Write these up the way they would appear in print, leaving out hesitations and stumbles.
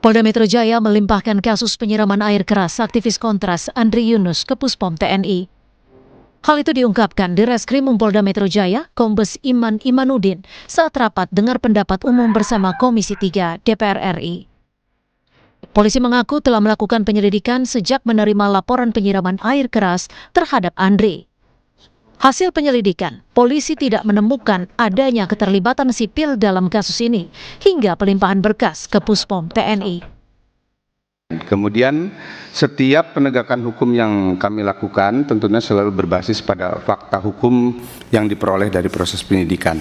Polda Metro Jaya melimpahkan kasus penyiraman air keras aktivis Kontras Andri Yunus ke Puspom TNI. Hal itu diungkapkan di Reskrimum Polda Metro Jaya, Kombes Iman Imanuddin, saat rapat dengar pendapat umum bersama Komisi 3 DPR RI. Polisi mengaku telah melakukan penyelidikan sejak menerima laporan penyiraman air keras terhadap Andri. Hasil penyelidikan, polisi tidak menemukan adanya keterlibatan sipil dalam kasus ini hingga pelimpahan berkas ke Puspom TNI. Kemudian setiap penegakan hukum yang kami lakukan tentunya selalu berbasis pada fakta hukum yang diperoleh dari proses penyidikan.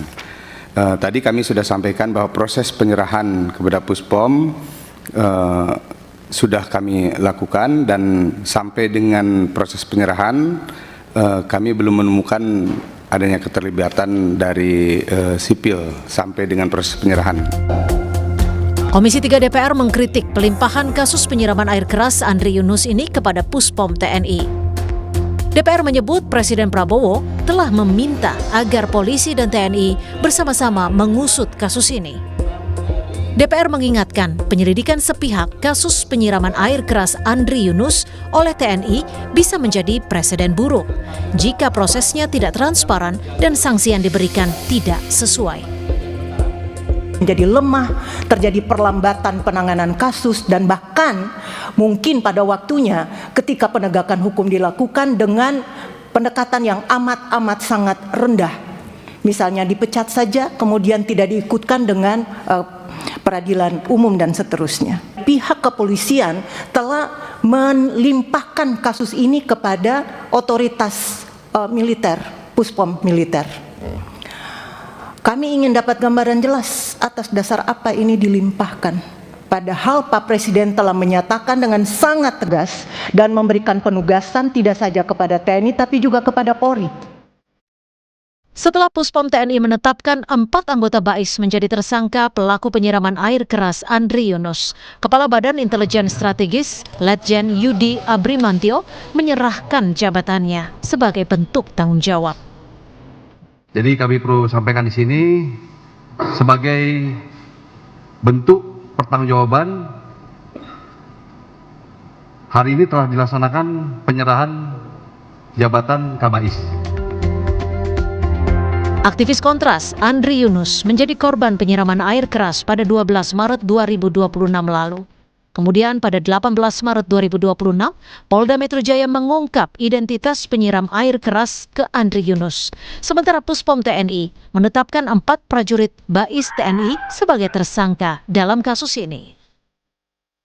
Tadi kami sudah sampaikan bahwa proses penyerahan kepada Puspom sudah kami lakukan, dan sampai dengan proses penyerahan kami belum menemukan adanya keterlibatan dari sipil sampai dengan proses penyerahan. Komisi 3 DPR mengkritik pelimpahan kasus penyiraman air keras Andri Yunus ini kepada Puspom TNI. DPR menyebut Presiden Prabowo telah meminta agar polisi dan TNI bersama-sama mengusut kasus ini. DPR mengingatkan penyelidikan sepihak kasus penyiraman air keras Andri Yunus oleh TNI bisa menjadi presiden buruk jika prosesnya tidak transparan dan sanksi yang diberikan tidak sesuai. Menjadi lemah, terjadi perlambatan penanganan kasus, dan bahkan mungkin pada waktunya ketika penegakan hukum dilakukan dengan pendekatan yang amat sangat rendah. Misalnya dipecat saja, kemudian tidak diikutkan dengan peradilan umum dan seterusnya. Pihak kepolisian telah melimpahkan kasus ini kepada otoritas militer, Puspom militer. Kami ingin dapat gambaran jelas atas dasar apa ini dilimpahkan. Padahal Pak Presiden telah menyatakan dengan sangat tegas dan memberikan penugasan tidak saja kepada TNI tapi juga kepada Polri. Setelah Puspom TNI menetapkan 4 anggota BAIS menjadi tersangka pelaku penyiraman air keras Andri Yunus, Kepala Badan Intelijen Strategis Letjen Yudi Abrimantio menyerahkan jabatannya sebagai bentuk tanggung jawab. Jadi kami perlu sampaikan di sini sebagai bentuk pertanggungjawaban, hari ini telah dilaksanakan penyerahan jabatan Kabais. Aktivis Kontras Andri Yunus menjadi korban penyiraman air keras pada 12 Maret 2026 lalu. Kemudian pada 18 Maret 2026, Polda Metro Jaya mengungkap identitas penyiram air keras ke Andri Yunus. Sementara Puspom TNI menetapkan 4 prajurit BAIS TNI sebagai tersangka dalam kasus ini.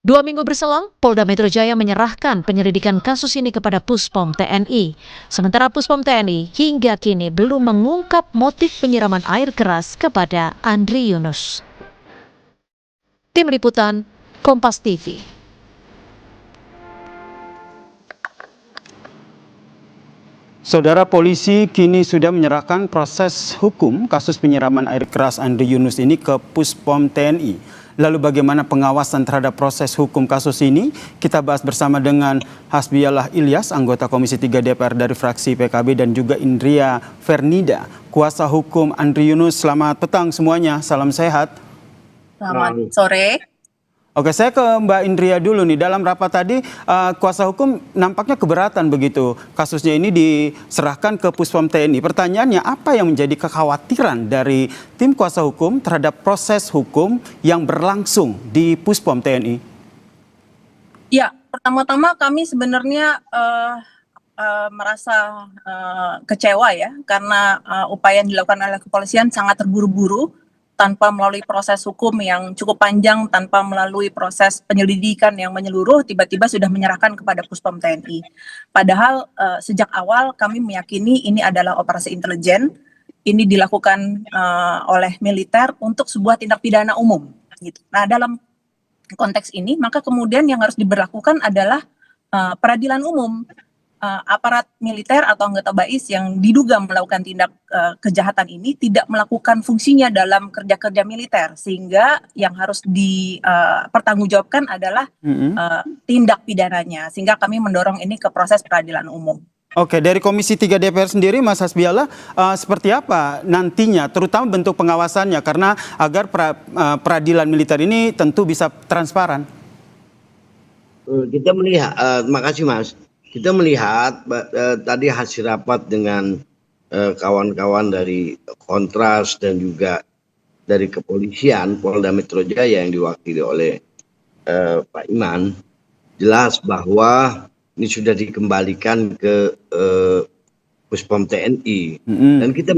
2 minggu berselang, Polda Metro Jaya menyerahkan penyelidikan kasus ini kepada Puspom TNI. Sementara Puspom TNI hingga kini belum mengungkap motif penyiraman air keras kepada Andri Yunus. Tim Liputan Kompas TV. Saudara, polisi kini sudah menyerahkan proses hukum kasus penyiraman air keras Andri Yunus ini ke Puspom TNI. Lalu bagaimana pengawasan terhadap proses hukum kasus ini? Kita bahas bersama dengan Hasbiallah Ilyas, anggota Komisi 3 DPR dari fraksi PKB, dan juga Indria Fernida, kuasa hukum Andri Yunus. Selamat petang semuanya, salam sehat. Selamat sore. Oke, saya ke Mbak Indria dulu nih. Dalam rapat tadi, kuasa hukum nampaknya keberatan begitu kasusnya ini diserahkan ke Puspom TNI. Pertanyaannya, apa yang menjadi kekhawatiran dari tim kuasa hukum terhadap proses hukum yang berlangsung di Puspom TNI? Ya, pertama-tama kami sebenarnya merasa kecewa ya, karena upaya yang dilakukan oleh kepolisian sangat terburu-buru, tanpa melalui proses hukum yang cukup panjang, tanpa melalui proses penyelidikan yang menyeluruh, tiba-tiba sudah menyerahkan kepada Puspom TNI. Padahal sejak awal kami meyakini ini adalah operasi intelijen, ini dilakukan oleh militer untuk sebuah tindak pidana umum. Gitu. Nah, dalam konteks ini, maka kemudian yang harus diberlakukan adalah peradilan umum. Aparat militer atau anggota BAIS yang diduga melakukan tindak kejahatan ini tidak melakukan fungsinya dalam kerja-kerja militer, sehingga yang harus dipertanggungjawabkan adalah tindak pidananya, sehingga kami mendorong ini ke proses peradilan umum. Oke, dari Komisi 3 DPR sendiri, Mas Hasbiallah, seperti apa nantinya, terutama bentuk pengawasannya, karena agar peradilan militer ini tentu bisa transparan? Kita melihat, terima kasih Mas. Kita melihat tadi hasil rapat dengan kawan-kawan dari Kontras dan juga dari kepolisian Polda Metro Jaya yang diwakili oleh Pak Iman, jelas bahwa ini sudah dikembalikan ke Puspom TNI. Dan kita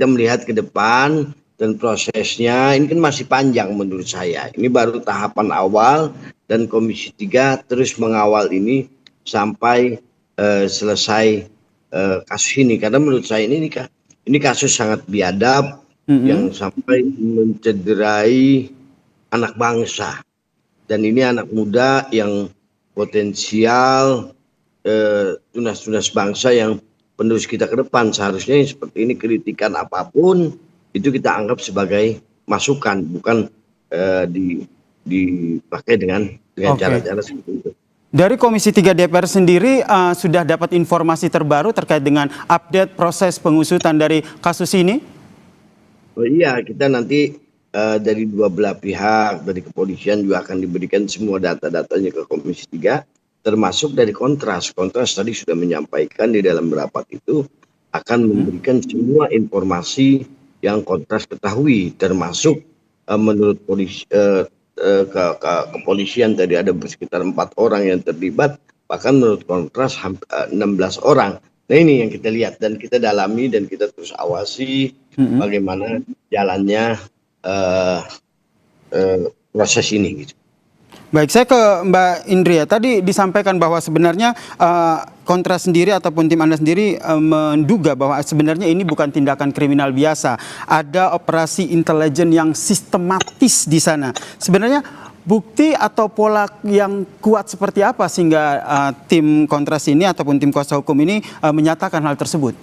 melihat ke depan dan prosesnya ini kan masih panjang menurut saya. Ini baru tahapan awal dan Komisi 3 terus mengawal ini sampai selesai kasus ini, karena menurut saya ini kasus sangat biadab yang sampai mencederai anak bangsa, dan ini anak muda yang potensial, tunas-tunas bangsa yang penerus kita ke depan. Seharusnya yang seperti ini, kritikan apapun itu kita anggap sebagai masukan, bukan dipakai dengan cara-cara seperti itu. Dari Komisi 3 DPR sendiri sudah dapat informasi terbaru terkait dengan update proses pengusutan dari kasus ini? Oh iya, kita nanti dari dua belah pihak, dari kepolisian juga akan diberikan semua data-datanya ke Komisi 3, termasuk dari Kontras. Kontras tadi sudah menyampaikan di dalam rapat itu akan memberikan semua informasi yang Kontras ketahui, termasuk menurut polisi, kepolisian tadi ada sekitar 4 orang yang terlibat, bahkan menurut Kontras 16 orang. Nah ini yang kita lihat dan kita dalami dan kita terus awasi bagaimana jalannya proses ini. Gitu. Baik, saya ke Mbak Indria. Tadi disampaikan bahwa sebenarnya Kontras sendiri ataupun tim Anda sendiri menduga bahwa sebenarnya ini bukan tindakan kriminal biasa. Ada operasi intelijen yang sistematis di sana. Sebenarnya bukti atau pola yang kuat seperti apa sehingga tim Kontras ini ataupun tim kuasa hukum ini menyatakan hal tersebut?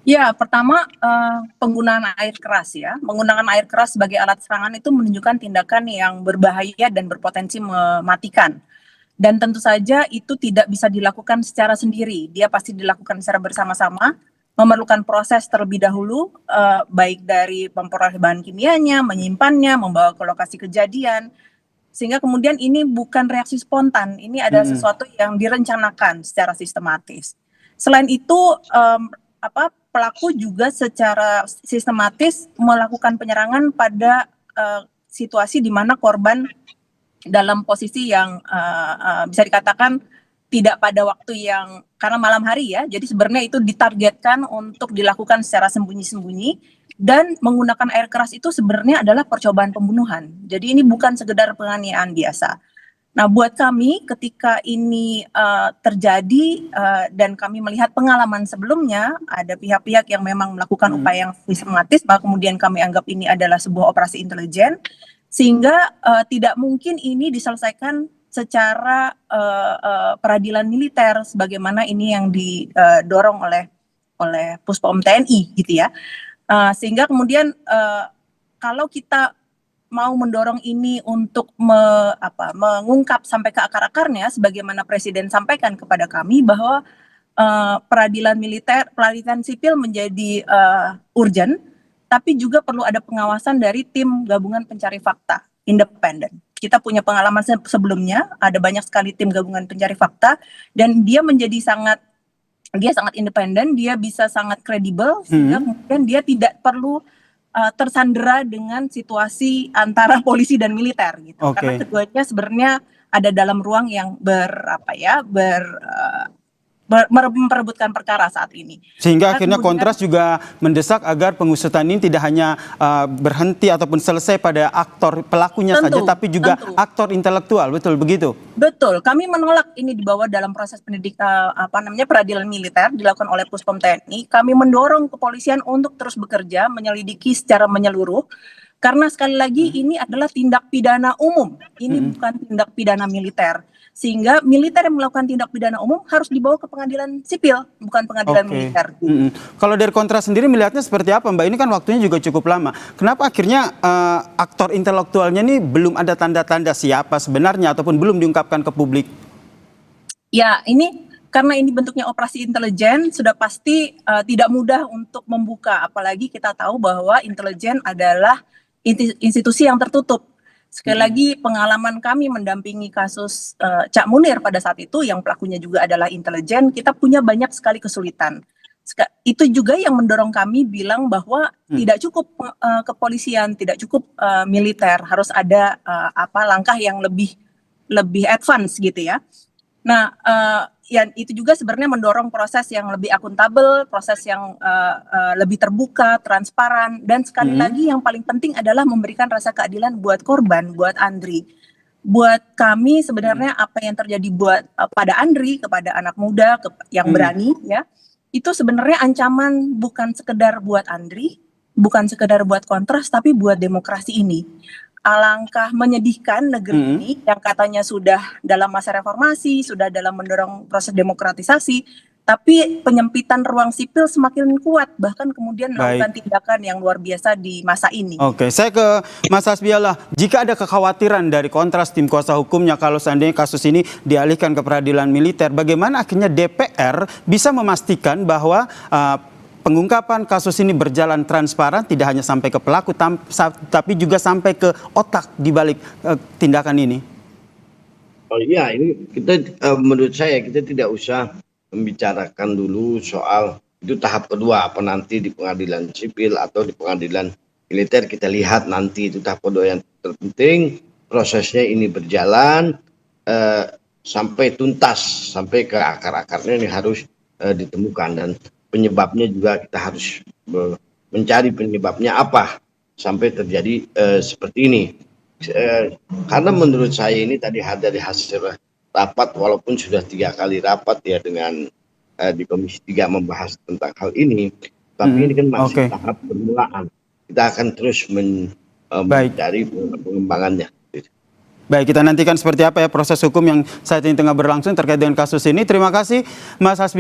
Ya, pertama penggunaan air keras ya. Menggunakan air keras sebagai alat serangan itu menunjukkan tindakan yang berbahaya dan berpotensi mematikan. Dan tentu saja itu tidak bisa dilakukan secara sendiri. Dia pasti dilakukan secara bersama-sama, memerlukan proses terlebih dahulu, baik dari memperoleh bahan kimianya, menyimpannya, membawa ke lokasi kejadian. Sehingga kemudian ini bukan reaksi spontan, ini adalah sesuatu yang direncanakan secara sistematis. Selain itu, pelaku juga secara sistematis melakukan penyerangan pada situasi di mana korban dalam posisi yang bisa dikatakan tidak pada waktu yang, karena malam hari ya, jadi sebenarnya itu ditargetkan untuk dilakukan secara sembunyi-sembunyi, dan menggunakan air keras itu sebenarnya adalah percobaan pembunuhan. Jadi ini bukan sekedar penganiayaan biasa. Nah, buat kami ketika ini terjadi dan kami melihat pengalaman sebelumnya, ada pihak-pihak yang memang melakukan upaya yang sistematis, maka kemudian kami anggap ini adalah sebuah operasi intelijen, sehingga tidak mungkin ini diselesaikan secara peradilan militer, sebagaimana ini yang didorong oleh Puspom TNI, gitu ya. Sehingga kemudian kalau kita mau mendorong ini untuk mengungkap sampai ke akar-akarnya, sebagaimana Presiden sampaikan kepada kami bahwa peradilan sipil menjadi urgent, tapi juga perlu ada pengawasan dari tim gabungan pencari fakta independen. Kita punya pengalaman sebelumnya, ada banyak sekali tim gabungan pencari fakta, dan dia sangat independen, dia bisa sangat kredibel, sehingga kemudian dia tidak perlu tersandera dengan situasi antara polisi dan militer gitu. Karena keduanya sebenarnya ada dalam ruang yang memperebutkan perkara saat ini. Sehingga akhirnya Kontras juga mendesak agar pengusutan ini tidak hanya berhenti ataupun selesai pada aktor pelakunya saja, tapi juga aktor intelektual, betul begitu? Betul, kami menolak ini dibawa dalam proses pendidikan peradilan militer dilakukan oleh Puspom TNI. Kami mendorong kepolisian untuk terus bekerja, menyelidiki secara menyeluruh. Karena sekali lagi ini adalah tindak pidana umum, ini bukan tindak pidana militer. Sehingga militer yang melakukan tindak pidana umum harus dibawa ke pengadilan sipil, bukan pengadilan militer. Kalau dari Kontras sendiri melihatnya seperti apa, Mbak? Ini kan waktunya juga cukup lama. Kenapa akhirnya aktor intelektualnya ini belum ada tanda-tanda siapa sebenarnya ataupun belum diungkapkan ke publik? Ya, ini karena ini bentuknya operasi intelijen, sudah pasti tidak mudah untuk membuka. Apalagi kita tahu bahwa intelijen adalah institusi yang tertutup. Sekali lagi pengalaman kami mendampingi kasus Cak Munir pada saat itu yang pelakunya juga adalah intelijen, kita punya banyak sekali kesulitan. Itu juga yang mendorong kami bilang bahwa tidak cukup kepolisian, tidak cukup militer, harus ada langkah yang lebih advance gitu ya. Nah, ya itu juga sebenarnya mendorong proses yang lebih akuntabel, proses yang lebih terbuka, transparan, dan sekali lagi yang paling penting adalah memberikan rasa keadilan buat korban, buat Andri. Buat kami sebenarnya apa yang terjadi pada Andri, kepada anak muda yang berani ya, itu sebenarnya ancaman bukan sekedar buat Andri, bukan sekedar buat Kontras, tapi buat demokrasi ini. Alangkah menyedihkan negeri ini yang katanya sudah dalam masa reformasi, sudah dalam mendorong proses demokratisasi, tapi penyempitan ruang sipil semakin kuat, bahkan kemudian melakukan tindakan yang luar biasa di masa ini. Oke, saya ke Mas Hasbiallah. Jika ada kekhawatiran dari Kontras tim kuasa hukumnya kalau seandainya kasus ini dialihkan ke peradilan militer, bagaimana akhirnya DPR bisa memastikan bahwa pengungkapan kasus ini berjalan transparan, tidak hanya sampai ke pelaku, tapi juga sampai ke otak di balik tindakan ini? Oh iya, ini kita menurut saya kita tidak usah membicarakan dulu soal itu tahap kedua, apa nanti di pengadilan sipil atau di pengadilan militer, kita lihat nanti itu tahap kedua. Yang terpenting prosesnya ini berjalan sampai tuntas, sampai ke akar-akarnya ini harus ditemukan, dan penyebabnya juga kita harus mencari penyebabnya apa sampai terjadi seperti ini. Karena menurut saya ini tadi dari hasil rapat, walaupun sudah 3 kali rapat ya dengan di Komisi 3 membahas tentang hal ini, tapi ini kan masih tahap permulaan. Kita akan terus mencari pengembangannya. Baik, kita nantikan seperti apa ya proses hukum yang saat ini tengah berlangsung terkait dengan kasus ini. Terima kasih Mas Hasbi.